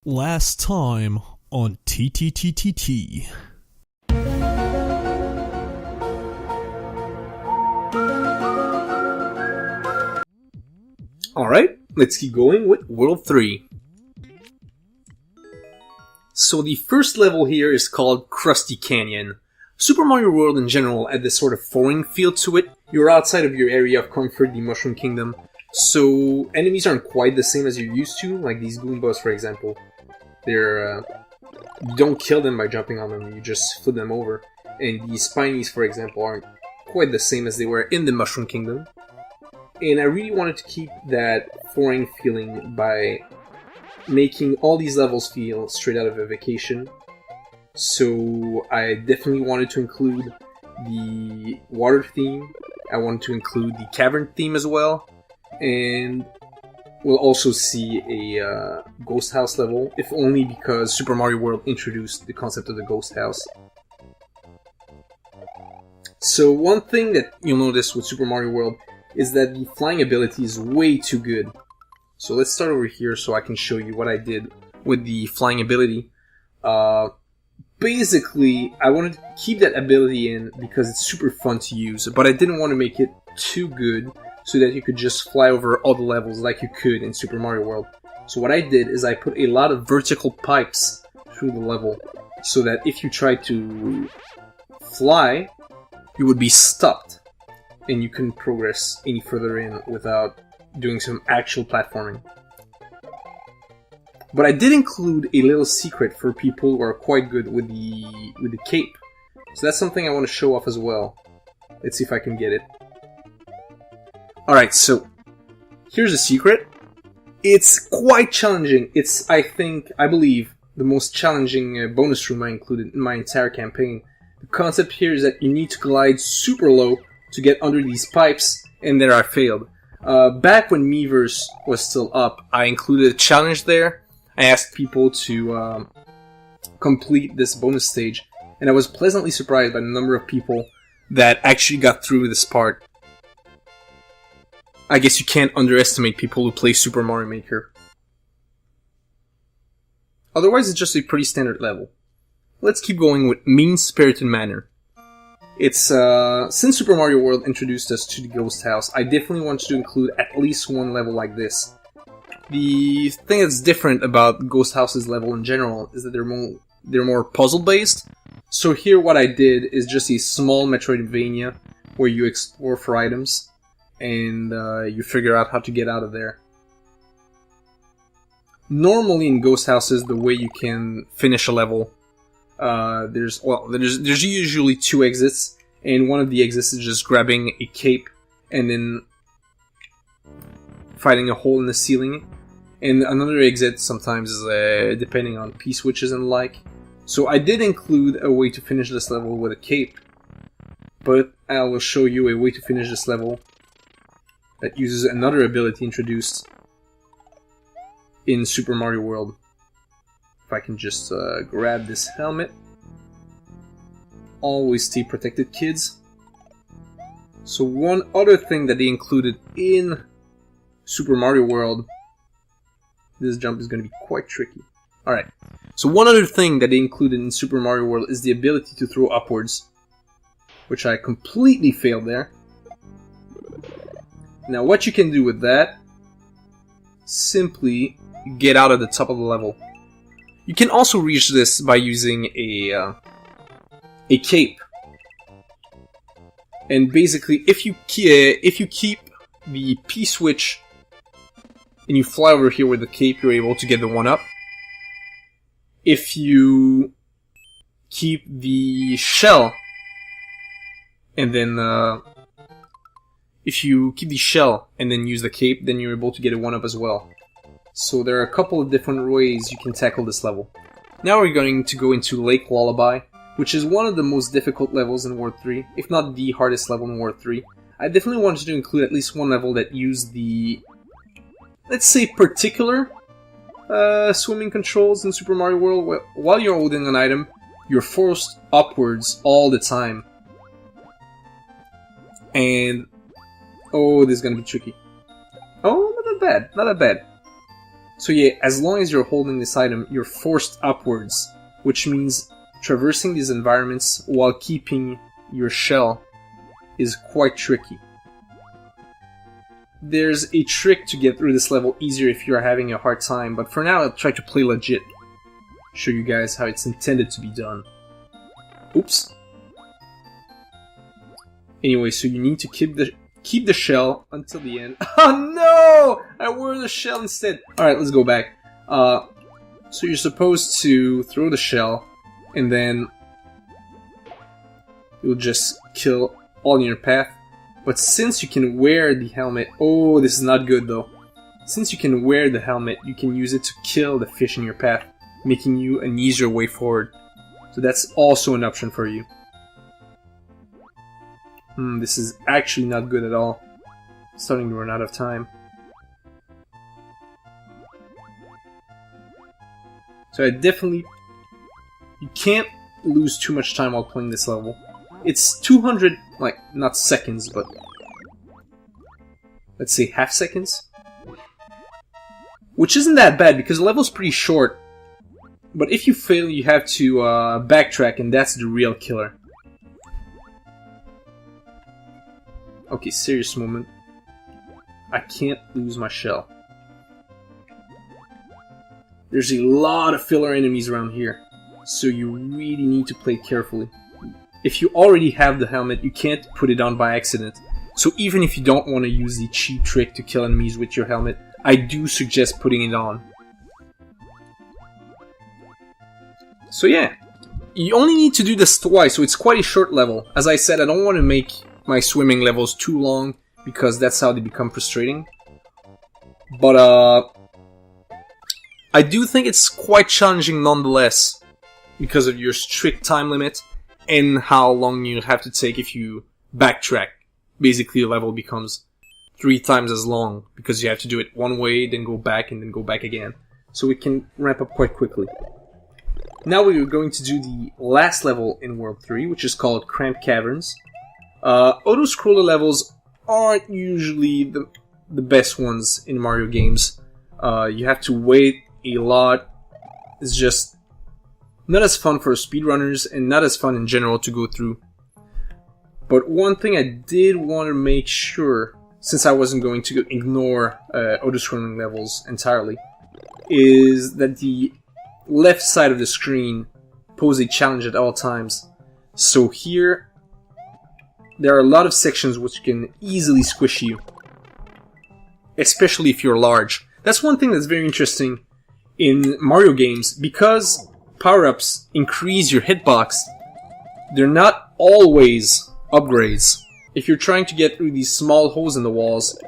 Last time on TTTTT. Alright, let's keep going with World 3. So the first level here is called Crusty Canyon. Super Mario World in general had this sort of foreign feel to it. You're outside of your area of comfort, the Mushroom Kingdom, so enemies aren't quite the same as you're used to, like these Goombas for example. They're, you don't kill them by jumping on them, you just flip them over. And the Spinies for example aren't quite the same as they were in the Mushroom Kingdom. And I really wanted to keep that foreign feeling by making all these levels feel straight out of a vacation. So I definitely wanted to include the water theme, I wanted to include the cavern theme as well, and we'll also see a ghost house level, if only because Super Mario World introduced the concept of the ghost house. So one thing that you'll notice with Super Mario World is that the flying ability is way too good. So let's start over here so I can show you what I did with the flying ability. Basically, I wanted to keep that ability in because it's super fun to use, but I didn't want to make it too good so that you could just fly over all the levels like you could in Super Mario World. So what I did is I put a lot of vertical pipes through the level so that if you tried to fly, you would be stopped and you couldn't progress any further in without doing some actual platforming. But I did include a little secret for people who are quite good with the cape. So that's something I want to show off as well. Let's see if I can get it. Alright, so here's a secret. It's quite challenging. It's, I believe, the most challenging bonus room I included in my entire campaign. The concept here is that you need to glide super low to get under these pipes, and there I failed. Back when Miiverse was still up, I included a challenge there. I asked people to complete this bonus stage, and I was pleasantly surprised by the number of people that actually got through this part. I guess you can't underestimate people who play Super Mario Maker. Otherwise, it's just a pretty standard level. Let's keep going with Mean-Spirited Manor. It's, since Super Mario World introduced us to the Ghost House, I definitely wanted to include at least one level like this. The thing that's different about Ghost House's level in general is that they're more puzzle-based. So here what I did is just a small Metroidvania where you explore for items and you figure out how to get out of there. Normally in Ghost Houses, the way you can finish a level, there's usually two exits, and one of the exits is just grabbing a cape and then fighting a hole in the ceiling, and another exit sometimes is depending on P-switches and the like. So I did include a way to finish this level with a cape, but I will show you a way to finish this level that uses another ability introduced in Super Mario World. If I can just grab this helmet. Always stay protected, kids. So one other thing that they included in Super Mario World, this jump is going to be quite tricky. Alright, so one other thing that they included in Super Mario World is the ability to throw upwards, which I completely failed there. Now what you can do with that, simply get out at the top of the level. You can also reach this by using a cape. And basically, if you keep the P-switch and you fly over here with the cape, you're able to get the 1-up. If you keep the shell, and then use the cape, then you're able to get a 1-up as well. So there are a couple of different ways you can tackle this level. Now we're going to go into Lake Lullaby, which is one of the most difficult levels in World 3, if not the hardest level in World 3. I definitely wanted to include at least one level that used the, let's say, particular swimming controls in Super Mario World. While you're holding an item, you're forced upwards all the time. And oh, this is gonna be tricky. Oh, not that bad, not that bad. So yeah, as long as you're holding this item, you're forced upwards, which means traversing these environments while keeping your shell is quite tricky. There's a trick to get through this level easier if you're having a hard time, but for now I'll try to play legit. Show you guys how it's intended to be done. Oops. Anyway, so you need to keep the shell until the end. Oh no! I wore the shell instead. Alright, let's go back. So you're supposed to throw the shell, and then you'll just kill all in your path. But since you can wear the helmet... Oh, this is not good though. Since you can wear the helmet, you can use it to kill the fish in your path, making you an easier way forward. So that's also an option for you. This is actually not good at all. Starting to run out of time. So I definitely... You can't lose too much time while playing this level. It's 200, like, not seconds, but... let's say half seconds? Which isn't that bad, because the level's pretty short. But if you fail, you have to backtrack, and that's the real killer. Okay, serious moment. I can't lose my shell. There's a lot of filler enemies around here, so you really need to play carefully. If you already have the helmet, you can't put it on by accident. So even if you don't want to use the cheap trick to kill enemies with your helmet, I do suggest putting it on. So yeah, you only need to do this twice, so it's quite a short level. As I said, I don't want to make my swimming levels too long, because that's how they become frustrating. But I do think it's quite challenging nonetheless, because of your strict time limit, and how long you have to take if you backtrack. Basically, the level becomes 3 times as long, because you have to do it one way, then go back, and then go back again. So it can ramp up quite quickly. Now we're going to do the last level in World 3, which is called Cramped Caverns. Auto-scroller levels aren't usually the best ones in Mario games. You have to wait a lot. It's just not as fun for speedrunners, and not as fun in general to go through. But one thing I did want to make sure, since I wasn't going to ignore auto-scrolling levels entirely, is that the left side of the screen pose a challenge at all times. So here, there are a lot of sections which can easily squish you, especially if you're large. That's one thing that's very interesting in Mario games, because power-ups increase your hitbox. They're not always upgrades. If you're trying to get through these small holes in the walls,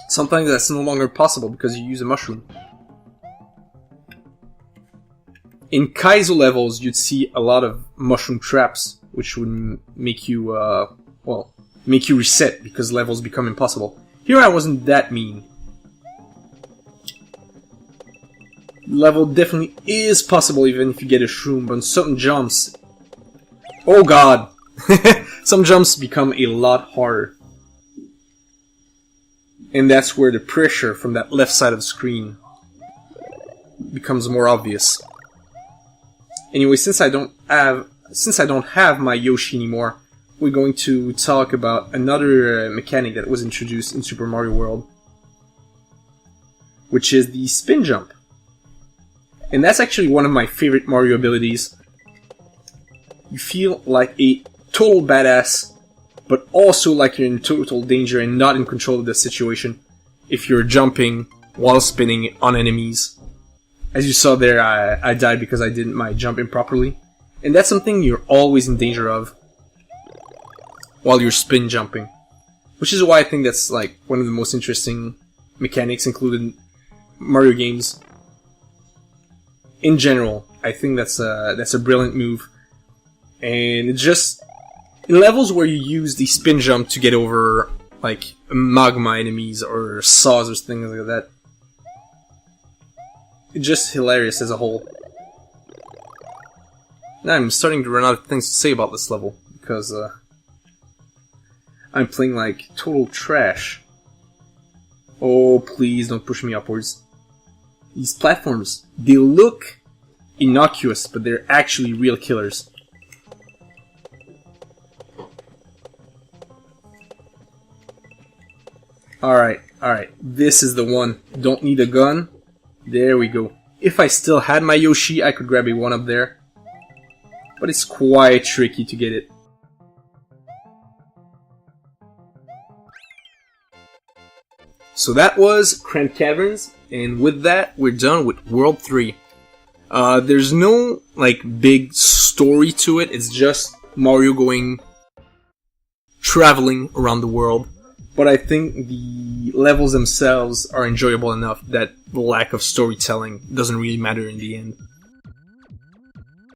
sometimes that's no longer possible because you use a mushroom. In Kaizo levels, you'd see a lot of mushroom traps, which would make you, make you reset because levels become impossible. Here I wasn't that mean. Level definitely is possible even if you get a shroom, but on certain jumps... Oh god! Some jumps become a lot harder. And that's where the pressure from that left side of the screen becomes more obvious. Anyway, since I don't have my Yoshi anymore, we're going to talk about another mechanic that was introduced in Super Mario World, which is the spin jump. And that's actually one of my favorite Mario abilities. You feel like a total badass, but also like you're in total danger and not in control of the situation if you're jumping while spinning on enemies. As you saw there, I died because I did my jump improperly. And that's something you're always in danger of while you're spin jumping. Which is why I think that's like one of the most interesting mechanics included in Mario games. In general, I think that's a brilliant move. And it's just... in levels where you use the spin jump to get over, like, magma enemies or saws or things like that, it's just hilarious as a whole. Now I'm starting to run out of things to say about this level, because I'm playing like total trash. Oh, please don't push me upwards. these platforms, they look innocuous, but they're actually real killers. Alright, this is the one. Don't need a gun. There we go. If I still had my Yoshi, I could grab a one up there. But it's quite tricky to get it. So that was Cramped Caverns, and with that, we're done with World 3. There's no, big story to it, it's just Mario traveling around the world. But I think the levels themselves are enjoyable enough that the lack of storytelling doesn't really matter in the end.